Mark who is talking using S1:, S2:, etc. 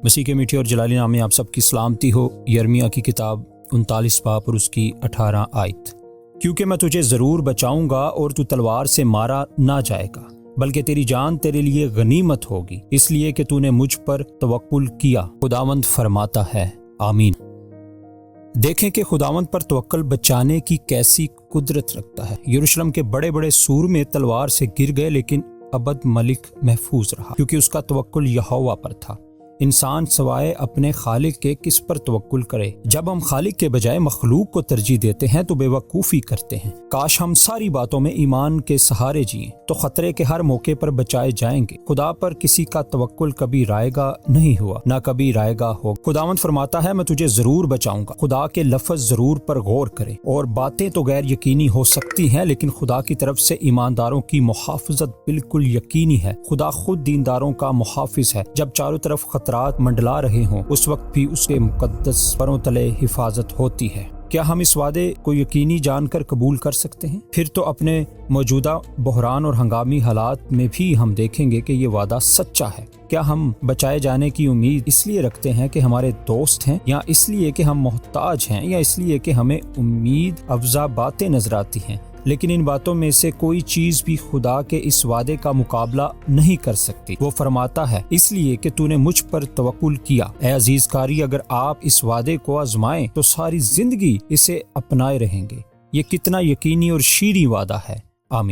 S1: مسیح کے میٹھے اور جلالی نام میں آپ سب کی سلامتی ہو۔ یرمیہ کی کتاب 39 باب اور اس کی 18 آیت۔ کیونکہ میں تجھے ضرور بچاؤں گا اور تو تلوار سے مارا نہ جائے گا، بلکہ تیری جان تیرے لیے غنیمت ہوگی، اس لیے کہ تو نے مجھ پر توکل کیا، خداوند فرماتا ہے۔ آمین۔ دیکھیں کہ خداوند پر توکل بچانے کی کیسی قدرت رکھتا ہے۔ یروشلم کے بڑے بڑے سور میں تلوار سے گر گئے، لیکن عبد ملک محفوظ رہا، کیونکہ اس کا توکل یہوہ پر تھا۔ انسان سوائے اپنے خالق کے کس پر توکل کرے؟ جب ہم خالق کے بجائے مخلوق کو ترجیح دیتے ہیں تو بے وقوفی کرتے ہیں۔ کاش ہم ساری باتوں میں ایمان کے سہارے جئیں تو خطرے کے ہر موقع پر بچائے جائیں گے۔ خدا پر کسی کا توکل کبھی رائے گا نہیں ہوا، نہ کبھی رائے گا ہوگا۔ خداوند فرماتا ہے، میں تجھے ضرور بچاؤں گا۔ خدا کے لفظ ضرور پر غور کریں۔ اور باتیں تو غیر یقینی ہو سکتی ہیں، لیکن خدا کی طرف سے ایمانداروں کی محافظت بالکل یقینی ہے۔ خدا خود دینداروں کا محافظ ہے۔ جب چاروں طرف خطرات منڈلا رہے ہوں، اس وقت بھی اس کے مقدس پروں تلے حفاظت ہوتی ہے۔ کیا ہم اس وعدے کو یقینی جان کر قبول کر سکتے ہیں؟ پھر تو اپنے موجودہ بحران اور ہنگامی حالات میں بھی ہم دیکھیں گے کہ یہ وعدہ سچا ہے۔ کیا ہم بچائے جانے کی امید اس لیے رکھتے ہیں کہ ہمارے دوست ہیں، یا اس لیے کہ ہم محتاج ہیں، یا اس لیے کہ ہمیں امید افزا باتیں نظر آتی ہیں؟ لیکن ان باتوں میں سے کوئی چیز بھی خدا کے اس وعدے کا مقابلہ نہیں کر سکتی۔ وہ فرماتا ہے، اس لیے کہ تو نے مجھ پر توکل کیا۔ اے عزیز قاری، اگر آپ اس وعدے کو آزمائیں تو ساری زندگی اسے اپنائے رہیں گے۔ یہ کتنا یقینی اور شیریں وعدہ ہے۔ آمین۔